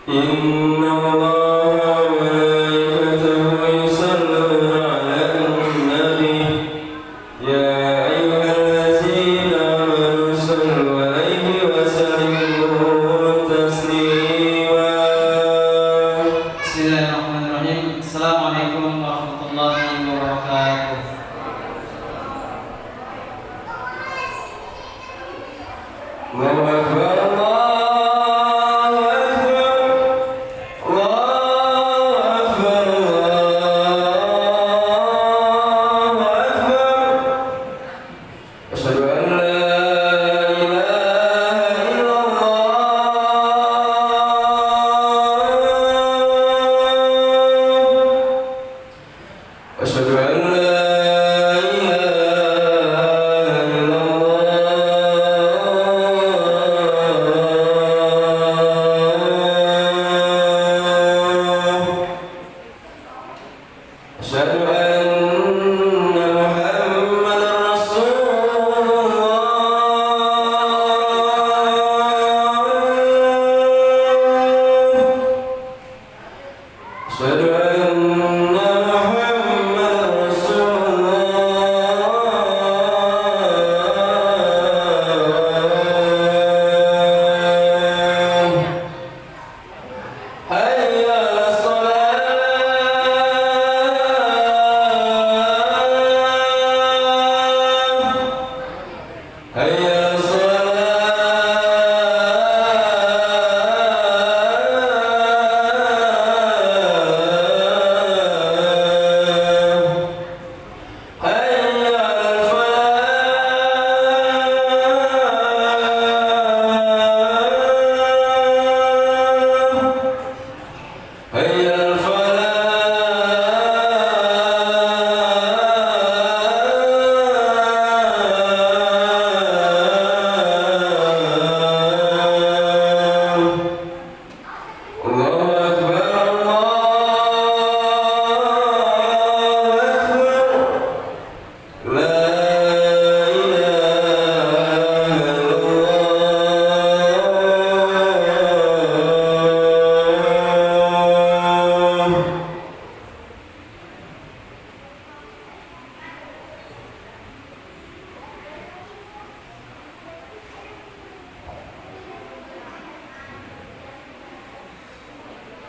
إن الله وملائكته يصلون على النبي يا أيها الذين آمنوا صلوا عليه وسلموا تسليما. Bismillahirrahmanirrahim. Assalamualaikum warahmatullahi wabarakatuh. Allahu Akbar.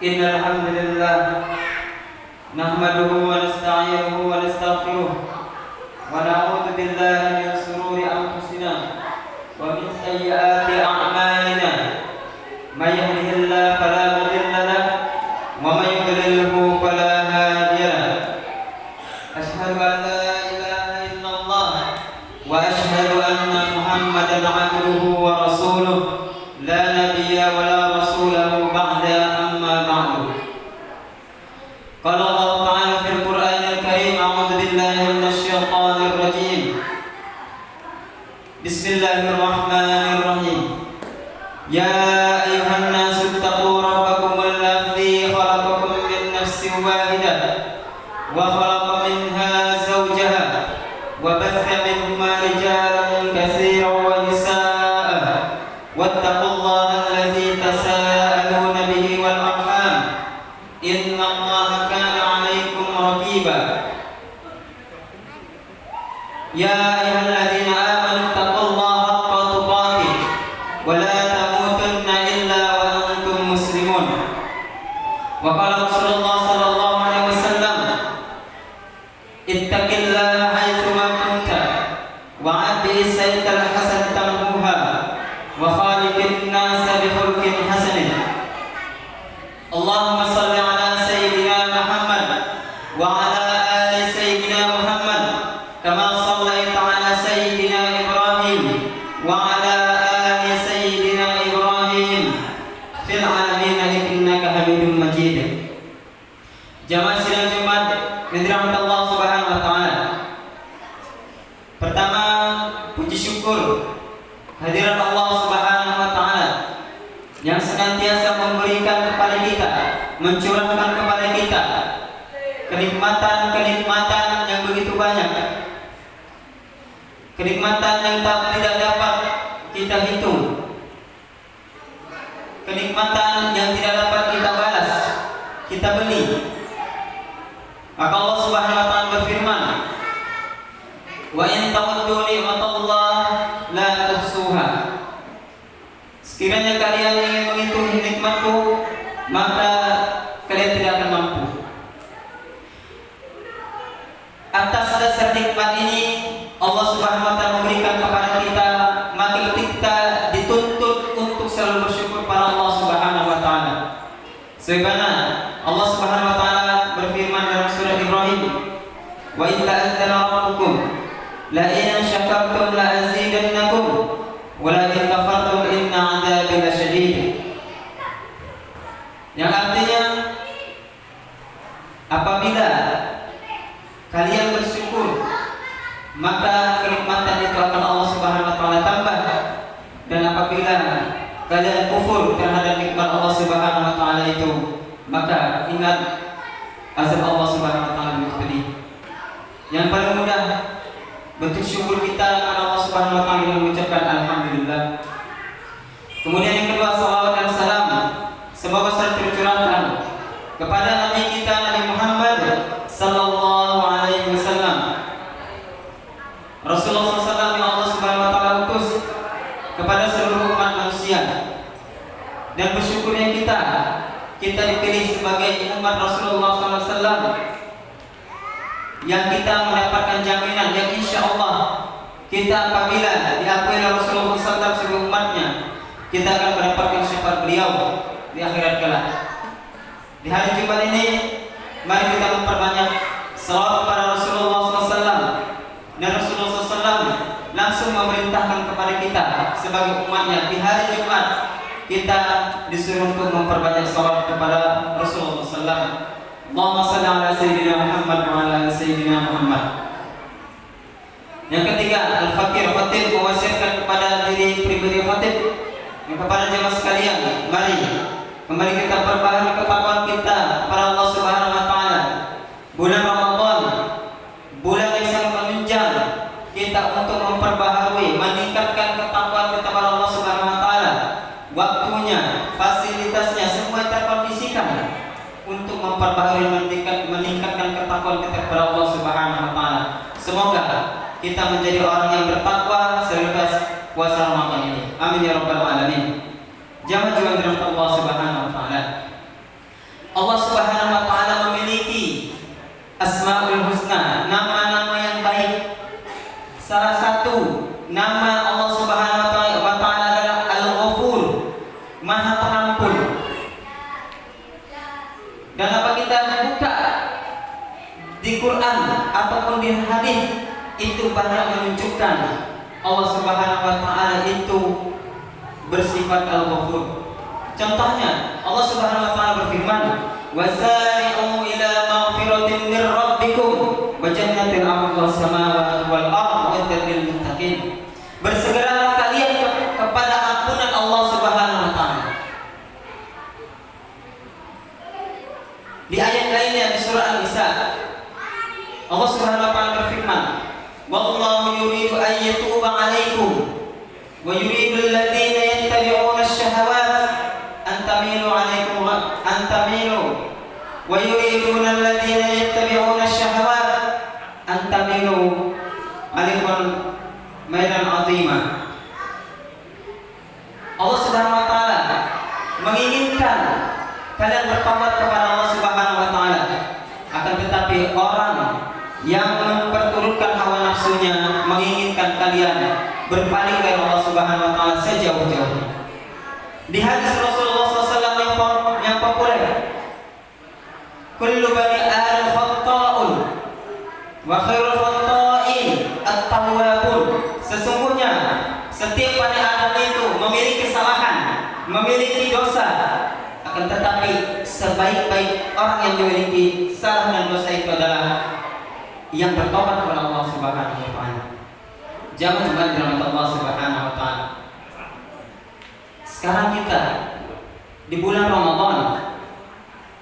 Innal hamdalillah nahmaduhu wa nasta'inuhu wa nastaghfiruh wa na'udzu billahi min shururi anfusina wa min sayyiati a'malina may yahdihillahu fala mudilla lahu wa may yudlilhu fala hadiya lahu ashhadu an la ilaha illallah wa ashhadu anna muhammadan 'abduhu wa rasuluh la nabiyya wa la rasulahu ba'da. قال الله تعالى في القرآن الكريم أعوذ بالله من الشيطان الرجيم بسم الله الرحمن الرحيم يا أيها الناس اتقوا ربكم الذي خلقكم من نفس واحدة وخلق منها زوجها وبث منهما رجالا كثيرا ونساء واتقوا الله الذي تساءلون به والأرحام إن الله كان عليكم رقيبا يا أيها الذين آمنوا اتقوا الله حق تقاته ولا تموتن إلا وأنتم مسلمون وقال رسول الله صلى الله عليه وسلم اتق الله حيثما كنت وعبئ السيئة الحسنة تمحوها وخالق الناس بخلق حسن اللهم صل على سيدنا محمد وعلى آل سيدنا محمد كما صليت على سيدنا إبراهيم وعلى آل سيدنا إبراهيم في العالمين إنك حميد مجيد. Jamaah sidang Jumat yang dirahmati Allah Subhanahu wa taala. Pertama, puji syukur kehadiran Allah Subhanahu wa taala yang senantiasa memberikan kepada kita, mencurahkan kepada kita kenikmatan-kenikmatan yang begitu banyak, kenikmatan yang tidak dapat kita hitung, kenikmatan yang tidak dapat Maka Allah Subhanahu wa taala berfirman, "Wa in ta'uddu ni'matallah la tuhsuha." Sekiranya kalian ingin menghitung nikmatku, maka kalian tidak akan mampu. Atas dasar nikmat ini Allah Subhanahu wa taala memberikan kepada kita, maka kita dituntut untuk selalu bersyukur pada Allah Subhanahu wa taala. Sebagaimana Allah Subhanahu wa taala berfirman dalam surat Ibrahim, "Wa in ta'azzana rabbukum la in syakartum la azidannakum wa la in kafartum inna 'adzabi lasyadid." Yang artinya, apabila kalian bersyukur, maka kenikmatan itu akan Allah Subhanahu wa taala tambah. Dan apabila kalian kufur terhadap nikmat Allah Subhanahu wa taala itu, maka ingat azab Allah Subhanahu wa taala begitu pedih. Yang paling mudah bentuk syukur kita kepada Allah Subhanahu wa taala dengan mengucapkan alhamdulillah. Kemudian yang kedua, salawat dan salam semoga selalu tercurahkan kepada Nabi kita Nabi Muhammad sallallahu alaihi wasallam, Rasulullah SAW yang Allah Subhanahu wa taala utus kepada seluruh umat manusia. Dan bersyukurnya kita dipilih sebagai umat Rasulullah SAW yang kita mendapatkan jaminan yang insya Allah kita apabila diakui oleh Rasulullah SAW sebagai umatnya, kita akan mendapatkan syafaat beliau di akhirat kelak. Di hari Jumat ini, mari kita memperbanyak salawat kepada Rasulullah SAW. Dan Rasulullah SAW langsung memerintahkan kepada kita sebagai umatnya di hari Jumat kita disuruh untuk memperbanyak salawat kepada Rasulullah SAW. Allahumma salli ala Sayyidina Muhammad wa ala Sayyidina Muhammad. Yang ketiga, al-fakir khatib mewasiatkan kepada diri pribadi khatib dan kepada jemaah sekalian, mari kembali kita perbaharui ketakwaan kita kepada Allah Subhanahu wa taala. Bulan Ramadan, bulan yang sangat menunjang kita untuk memperbaharui, meningkatkan ketakwaan kita kepada Allah Subhanahu wa taala. Waktunya, fasilitasnya semua terkondisikan untuk memperbaharui, meningkatkan ketakwaan kita kepada Allah Subhanahu wa taala. Semoga kita menjadi orang yang bertakwa selepas puasa Ramadan ini. Amin ya rabbal alamin. Jamaah jual dirahmati Allah Subhanahu wa taala. Allah Subhanahu wa taala memiliki Asmaul Husna, nama-nama yang baik. Salah satu nama Allah Subhanahu wa taala adalah Al-Ghafur, Maha Pengampun. Dan apa kita buka di Quran ataupun di hadis, itu banyak menunjukkan Allah Subhanahu wa taala itu bersifat Al-Ghafur. Contohnya Allah Subhanahu wa taala berfirman, "Wasari'u ila maghfiratin mir rabbikum wa jannatin 'arduha as-samawati wal ardu uiddat lil muttaqin." Bersegeralah kalian kepada ampunan Allah Subhanahu wa taala. Di ayat lainnya di surah An-Nisa, Allah Subhanahu wa taala berfirman, "Wallahu yuridu an yatuba 'alaikum wa yuridu alladziina yattabi'una asy-syahawat an tamilu 'alaikum an tamilu wa yuriduna alladziina yattabi'una asy-syahawat an tamilu 'alaikum mailan 'azima." Allah Subhanahu wa taala menginginkan kalian bertobat kepada Allah Subhanahu wa taala. Akan tetapi orang yang memperturutkan hawa nafsunya menginginkan kalian berpaling dari Allah Subhanahu wa taala sejauh-jauhnya. Di hadis Rasulullah SAW yang populer, "Kullu bani Adam khata'un wa khairul khata'in at-tawwabun." Sesungguhnya setiap bani Adam itu memiliki kesalahan, memiliki dosa. Akan tetapi sebaik-baik orang yang memiliki salah dan dosa itu adalah yang bertobat kepada Allah Subhanahu wa taala. Jangan cuma dirahmati Allah Subhanahu wa taala. Sekarang kita di bulan Ramadan,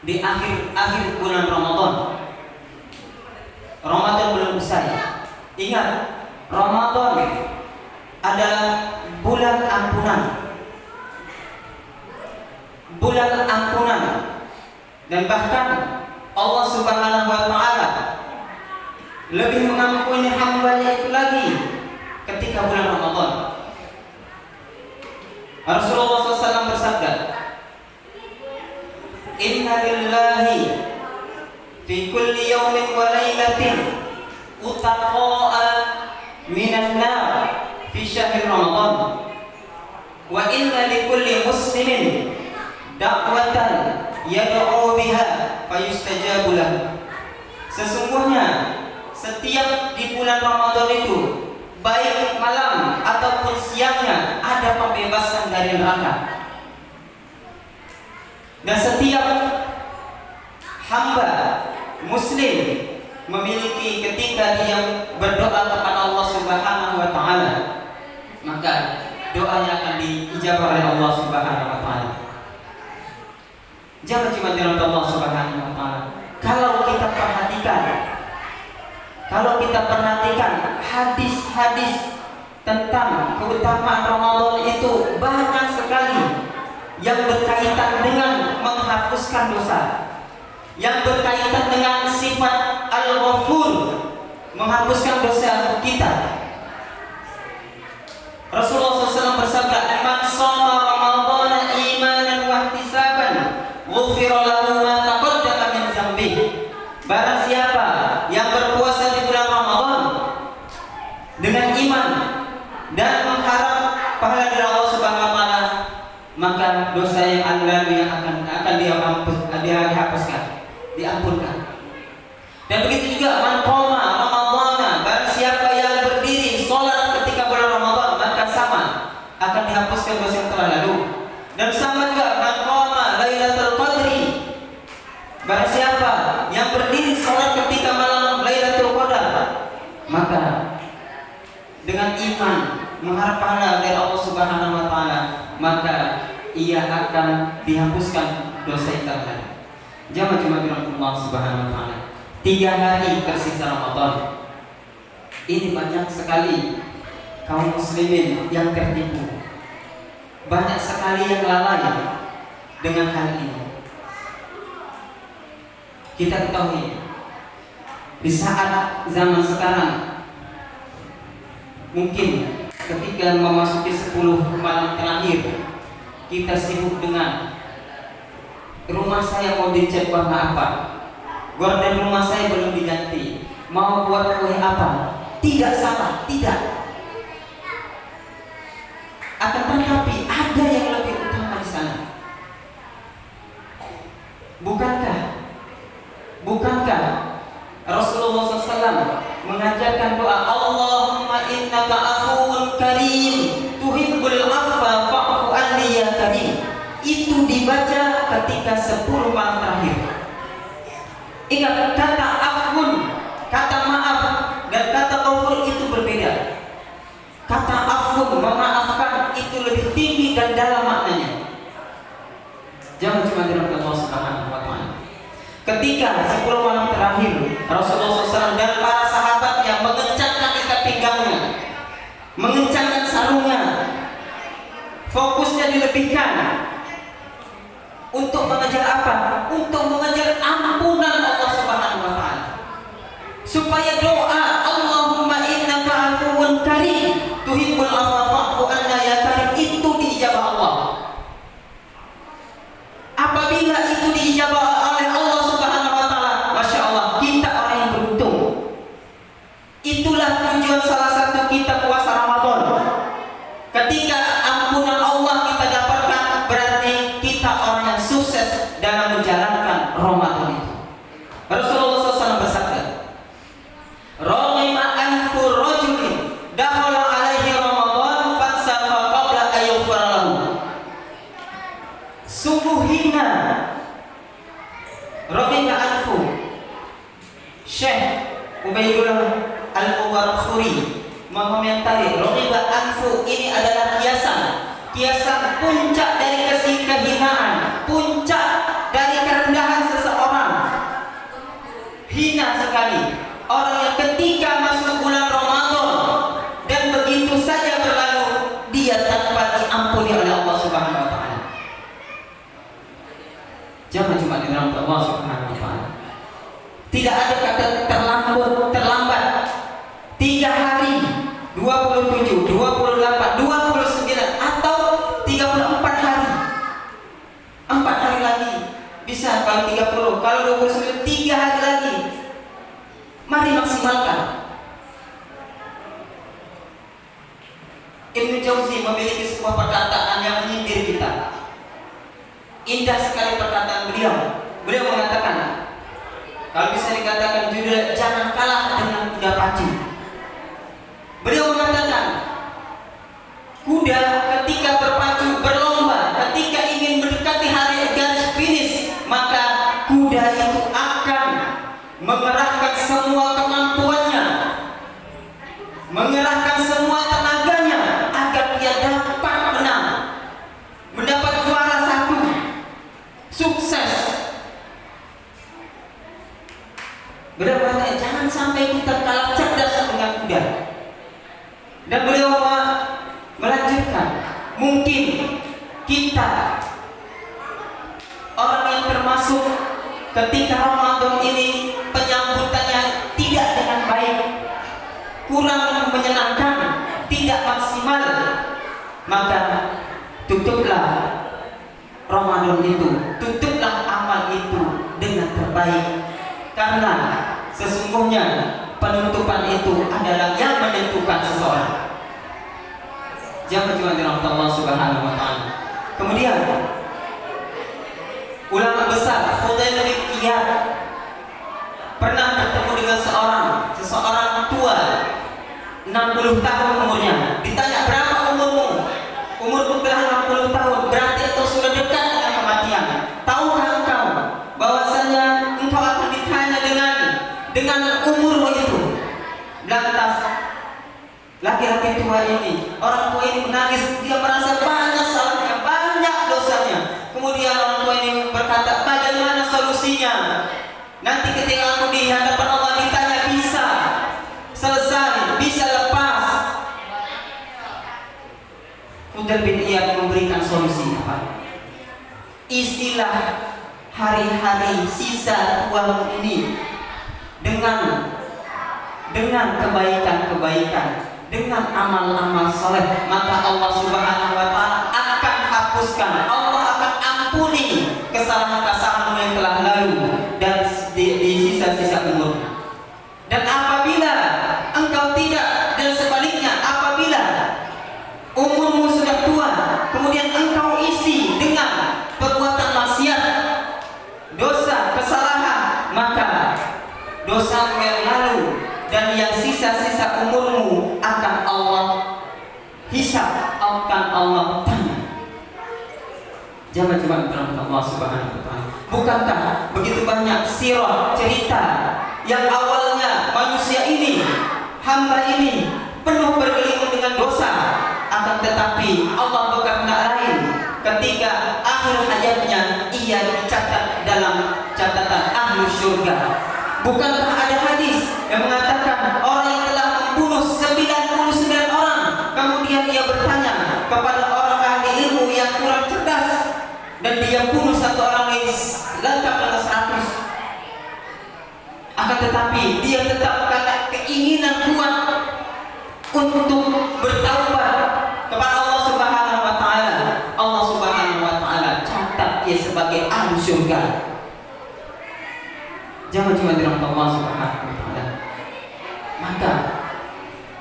di akhir bulan Ramadan. Ramadan belum usai. Ingat, Ramadan adalah bulan ampunan. Bulan ampunan. Dan bahkan Allah Subhanahu wa taala lebih mengampuni hambanya itu lagi ketika bulan Ramadan. Rasulullah SAW bersabda, "Inna lillahi fi kulli yawmin wa laylatin utaqa'a minan nar fi syahri Ramadan. Wa inna likulli muslimin da'watan yad'u biha fayustajabu lahu." Sesungguhnya setiap di bulan Ramadan itu, baik malam ataupun siangnya, ada pembebasan dari neraka. Dan setiap hamba muslim memiliki ketika dia berdoa kepada Allah Subhanahu wa taala, maka doanya akan diijabah oleh Allah Subhanahu wa taala. Jangan cuma dirahmati Allah Subhanahu wa taala. Kalau kita perhatikan hadis-hadis tentang keutamaan Ramadan itu banyak sekali yang berkaitan dengan menghapuskan dosa, yang berkaitan dengan sifat Al-Ghafur, menghapuskan dosa kita. Rasulullah SAW bersabda, "Man shoma Ramadhana imanan wa ihtisaban, ghufira lahu ma taqaddama min dzambihi." Barang siapa yang berpuasa di bulan Ramadan dengan iman dan mengharap pahala dari Allah Subhanahu wa taala, maka dosa yang lalu yang akan dihapuskan, diampunkan. Dan begitu juga man qoma Ramadhana, barang siapa yang berdiri salat ketika bulan Ramadan, maka sama akan dihapuskan dosa yang telah lalu. Dan sama juga man qama Lailatul Qadri, barang siapa yang berdiri salat ketika malam Lailatul Qadar, maka dengan iman mengharap pahala dari Allah Subhanahu wa taala, maka ia akan dihapuskan dosa yang telah lalu. Jangan cuma dirahmati Allah Subhanahu wa taala. 3 hari tersisa Ramadan. Ini banyak sekali kaum muslimin yang tertipu. Banyak sekali yang lalai dengan hal ini. Kita ketahui di saat zaman sekarang, mungkin ketika memasuki 10 malam terakhir, kita sibuk dengan rumah saya mau dicat warna apa, gorden rumah saya belum diganti, mau buat kue apa. Tidak salah, tidak. Akan tetapi ada yang lebih utama di sana. Bukankah Rasulullah SAW mengajarkan doa, Allahumma innaka afuwun karim tuhibbul afwa fa'fu anni ya karim. Itu dibaca ketika 10 malam terakhir. Ingat, kata afun, kata maaf, dan kata ghafur itu berbeda. Kata afun, memaafkan, itu lebih tinggi dan dalam maknanya. Jangan cuma dirahmati Allah Subhanahu wa taala. Ketika 10 malam terakhir, Rasulullah SAW dan para sahabatnya mengencangkan ikat pinggangnya, mengencangkan sarungnya, fokusnya dilebihkan untuk mengejar apa? Untuk mengejar ampunan Allah Subhanahu wa taala. Supaya doa Allahumma innaka afuwun karim tuhibbul afwa fa'fu anna ya karim itu diijabah Allah. Apabila itu diijabah oleh Allah Subhanahu wa taala, Masya Allah, kita orang yang beruntung. Itulah tujuan salah satu kita puasa Ramadan. Ketika ampunan Allah kita dapatkan, berarti kita orang yang sukses dalam menjalankan Ramadan itu. Rasulullah SAW bersabda, "Raghima anfu rajulin dakhala alaihi Ramadan fansafa qabla ayyughfar lahu." Sungguh hina, raghima anfu. Syekh Ubaidullah Al-Mubarakfuri mengomentari, raghima anfu ini adalah kiasan puncak dari kehinaan, puncak dari kerendahan seseorang. Hina sekali orang yang ketika masuk bulan Ramadan dan begitu saja berlalu, dia tanpa diampuni oleh Allah Subhanahu wa taala. Jangan cuma dirahmati Allah Subhanahu wa taala. Tidak ada kata terlambat. 3 hari, 27, 28, 29 atau 34 hari. 4 hari lagi. Bisa kalau 30, kalau 29 3 hari lagi. Mari maksimalkan. Ibnu Jauzi memiliki sebuah perkataan yang menyindir kita. Indah sekali perkataan beliau. Beliau mengatakan, kalau bisa dikatakan judul, jangan kalah dengan kuda pacu. Beliau mengatakan, kuda ketika berpacu berlomba, ketika ingin mendekati hari garis finish, maka kuda itu akan mengerahkan semua kemampuannya, mengerahkan semua tenaganya agar dia dapat menang, mendapat juara 1, sukses. Benar-benar jangan sampai kita kalah cerdas dengan kuda. Dan beliau melanjutkan, mungkin kita orang yang termasuk ketika Ramadan ini penyambutannya tidak dengan baik, kurang menyenangkan, tidak maksimal, maka tutuplah Ramadan itu, tutuplah amal itu dengan terbaik, karena sesungguhnya penutupan itu adalah yang menentukan seseorang. Jangan cuma dirahmati Allah Subhanahu wa taala. Kemudian ulama besar Fudail bin Iyad pernah bertemu dengan seseorang tua 60 tahun umurnya. Ditanya, berapa umurmu? Umurku telah 60 tahun. Berarti itu sudah dekat dengan kematian. Tahukah engkau bahwasanya engkau akan ditanya dengan umurmu itu? Lantas laki-laki tua ini, orang tua ini menangis. Dia merasa banyak salahnya, banyak dosanya. Kemudian orang tua ini berkata, bagaimana solusinya? Nanti ketika aku di hadapan Allah ditanya, bisa selesai, bisa lepas. Fudail bin Iyad memberikan solusi apa? Istilah hari-hari sisa tuamu ini dengan kebaikan-kebaikan, dengan amal-amal soleh, maka Allah Subhanahu wa taala akan hapuskan, Allah akan ampuni kesalahan-kesalahan yang telah lalu dan di sisa-sisa umur. Dan apabila engkau tidak, dan sebaliknya apabila umurmu sudah tua, kemudian engkau isi dengan perbuatan maksiat, dosa, kesalahan, maka dosa yang lalu dan yang sisa-sisa umurmu akan Allah hisab, akan Allah tanya. Jangan cuma berangkat Allah Subhanahu wa taala. Bukankah begitu banyak sirah, cerita yang awalnya manusia ini, hamba ini penuh bergelimang dengan dosa, akan tetapi Allah berkehendak lain, ketika akhir hayatnya ia dicatat dalam catatan ahli surga. Bukankah ada hadis yang mengatakan orang yang telah membunuh 99 orang, kemudian ia bertanya kepada orang ahli ilmu yang kurang cerdas, dan dia bunuh 1 orang yang lengkap dengan 100. Akan tetapi dia tetap karena keinginan kuat untuk bertaubat kepada Allah Subhanahu wa taala, Allah Subhanahu wa taala catat dia sebagai ahli surga. Jangan cuma dirahmati Allah Subhanahu wa taala. Maka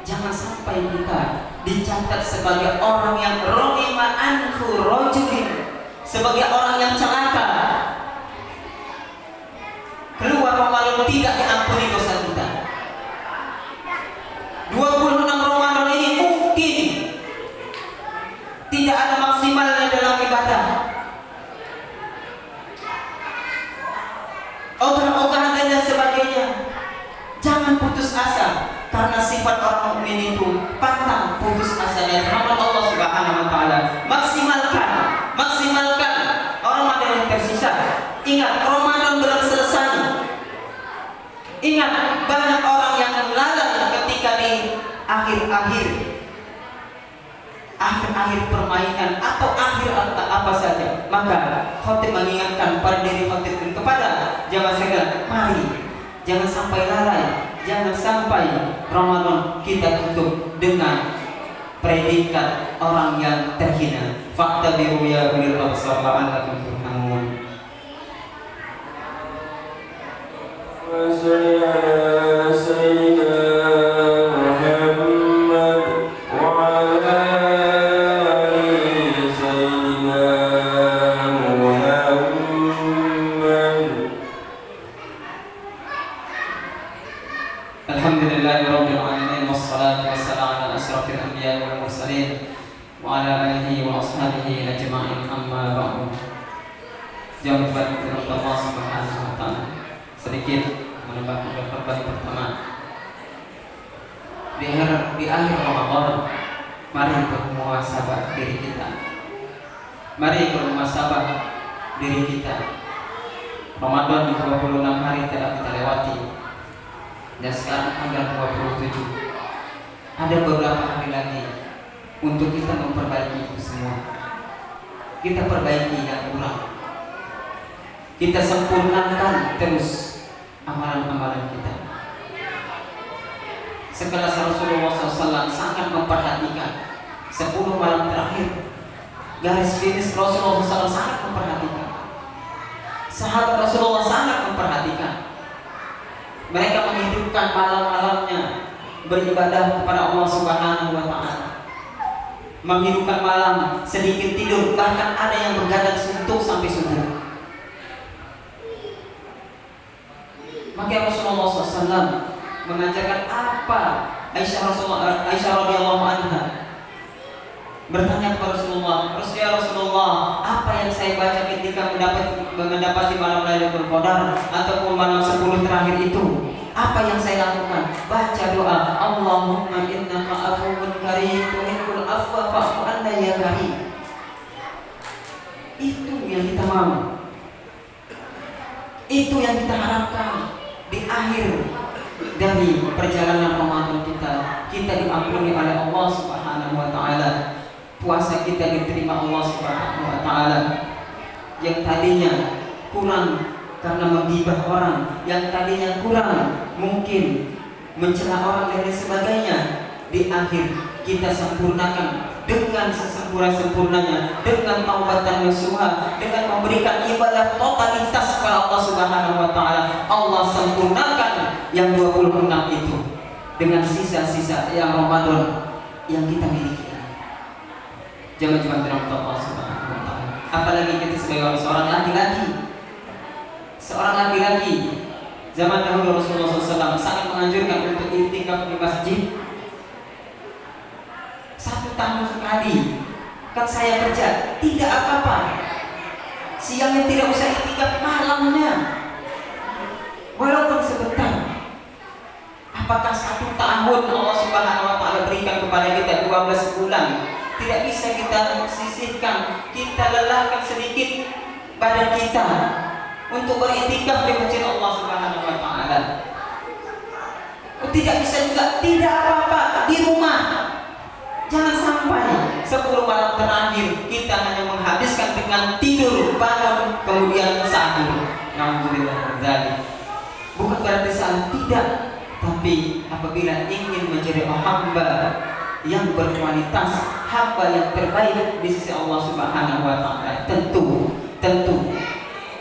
jangan sampai kita dicatat sebagai orang yang rohima anhu rajulin, sebagai orang yang celaka. Keluar Ramadan tidak diampuni dosa kita. 26 Ramadan ini mungkin tidak ada maksimalnya dalam ibadah. Ogah-ogahan dan sebagainya. Jangan putus asa, karena sifat orang mukmin itu pantang putus asa dari rahmat Allah Subhanahu wa taala. Maksimalkan Ramadan yang tersisa. Ingat, Ramadan belum selesai. Ingat, banyak orang yang lalai ketika di akhir permainan atau akhir apa saja. Maka khotib mengingatkan pada diri khotib kepada jamaah sekalian, mari Jangan sampai lalai, jangan sampai Ramadan kita tutup dengan predikat orang yang terhina. Fa'tabiru ya ulil absar la'allakum turhamun. wa salli ala sayyidina Muhammad wa ala ali sayyidina Muhammad. Alhamdulillahirabbil alamin wassalatu wassalamu ala asyrafil anbiya'i wal mursalin wa ala alihi wa ashabihi ajma'in, amma ba'du. Jangan lupa kita Allah Subhanahu wa taala. Sedikit menambahkan korban pertama. Di akhir Ramadan, mari bermuhasabah diri kita. Mari bermuhasabah diri kita. Ramadan 26 hari telah kita lewati. Dan sekarang tanggal 27. Ada beberapa hari lagi untuk kita memperbaiki itu semua. Kita perbaiki yang kurang. Kita sempurnakan terus amalan-amalan kita. Sekelas Rasulullah SAW sangat memperhatikan 10 malam terakhir. Garis finish Rasulullah SAW sangat memperhatikan. Sahabat Rasulullah sangat memperhatikan. Mereka menghidupkan malam-malamnya beribadah kepada Allah Subhanahu wa taala. Menghidupkan malam, sedikit tidur, bahkan ada yang bergadang suntuk sampai subuh. Maka Rasulullah SAW mengajarkan apa? Aisyah radhiyallahu anha bertanya kepada Rasulullah, "Ya Rasulullah, apa yang saya baca ketika mendapati malam Lailatul Qadar ataupun malam 10 terakhir itu? Apa yang saya lakukan?" Baca doa, "Allahumma innaka afuwwun karim tuhibbul afwa fa'fu anna ya karim." Itu yang kita mau. Itu yang kita harapkan di akhir dari perjalanan Ramadan kita. Kita diampuni oleh Allah Subhanahu wa taala. Puasa kita diterima Allah Subhanahu wa taala. Yang tadinya kurang karena menggibah orang, yang tadinya kurang mungkin mencela orang dan lain sebagainya, di akhir kita sempurnakan dengan sesempurna-sempurnanya, dengan taubatan nasuha, dengan memberikan ibadah totalitas kepada Allah Subhanahu wa taala. Allah sempurnakan yang 26 itu dengan sisa-sisa yang Ramadan yang kita miliki. Jangan cuma dirahmati Allah Subhanahu wa taala. Apalagi kita sebagai seorang laki-laki. Seorang laki-laki zaman dahulu Rasulullah SAW sangat menganjurkan untuk iktikaf di masjid. 1 tahun sekali. Kan saya kerja, tidak apa-apa. Siangnya tidak usah iktikaf, malamnya walaupun sebentar. Apakah 1 tahun Allah Subhanahu wa taala berikan kepada kita 12 bulan? Tidak bisa kita sisihkan, kita lelahkan sedikit badan kita untuk beriktikaf di masjid Allah Subhanahu wa taala. Tidak bisa juga, tidak apa-apa di rumah. Jangan sampai 10 malam terakhir kita hanya menghabiskan dengan tidur, bangun, kemudian sahur. Alhamdulillah. Bukan berarti salah, tidak. Tapi apabila ingin menjadi hamba yang berkualitas, hamba yang terbaik di sisi Allah Subhanahu wa taala, tentu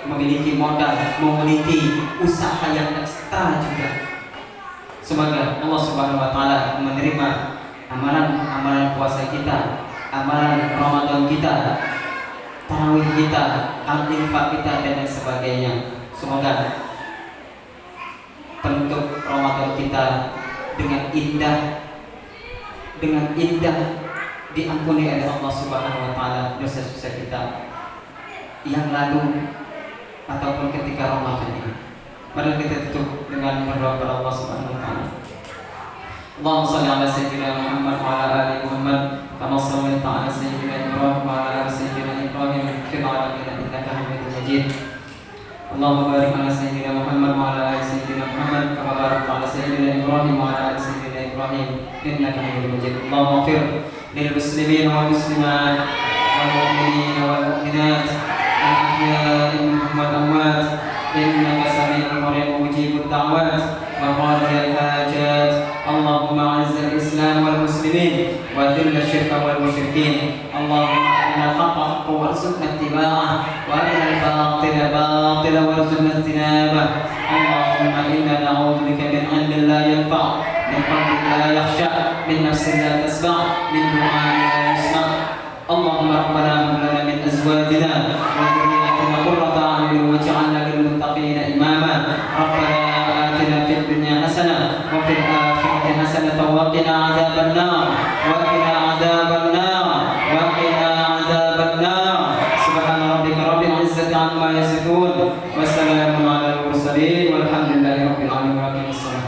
memiliki modal, memiliki usaha yang ekstra juga. Semoga Allah Subhanahu wa taala menerima amalan puasa kita, amalan Ramadan kita, tarawih kita, al-infak kita dan lain sebagainya. Semoga penutup Ramadan kita dengan indah diampuni oleh Allah Subhanahu wa taala dosa-dosa kita yang lalu ataupun ketika Ramadan ini. Mari kita tutup dengan berdoa kepada Allah Subhanahu wa taala. Allahumma shalli ala sayyidina Muhammad wa ala ali Muhammad kama shallaita ala sayyidina Ibrahim wa ala ali sayyidina Ibrahim fil alamin innaka Hamidum Majid. Allahumma barik ala sayyidina Muhammad wa ala ali sayyidina Muhammad kama barakta ala sayyidina Ibrahim wa ala ali sayyidina Ibrahim innaka Hamidum Majid. Allahumma ighfir lil muslimin wal muslimat wal mu'minin wal mu'minat al ahya'i minhum wal amwat إنك سميع قريب مجيب الدعوات وقاضي الحاجات. اللهم أعز الإسلام والمسلمين وذل الشرك والمشركين. اللهم أرنا الحق حقا وارزقنا اتباعه وأرنا الباطل باطلا وارزقنا اجتنابه. اللهم إنا نعوذ بك من علم لا ينفع، من قلب لا يخشع، من نفس لا تسمع، من دعاء لا يسمع. اللهم ربنا هب لنا من أزواجنا وذرياتنا قرة أعين واجعلنا للمتقين إماما. ربنا آتنا في الدنيا حسنة وفي الآخرة حسنة وقنا عذاب النار، وقنا عذاب النار، وقنا عذاب النار. سبحان ربك رب العزة عما يصفون وسلام على المرسلين والحمد لله رب العالمين. وأقم الصلاة.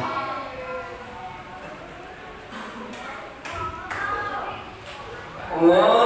الله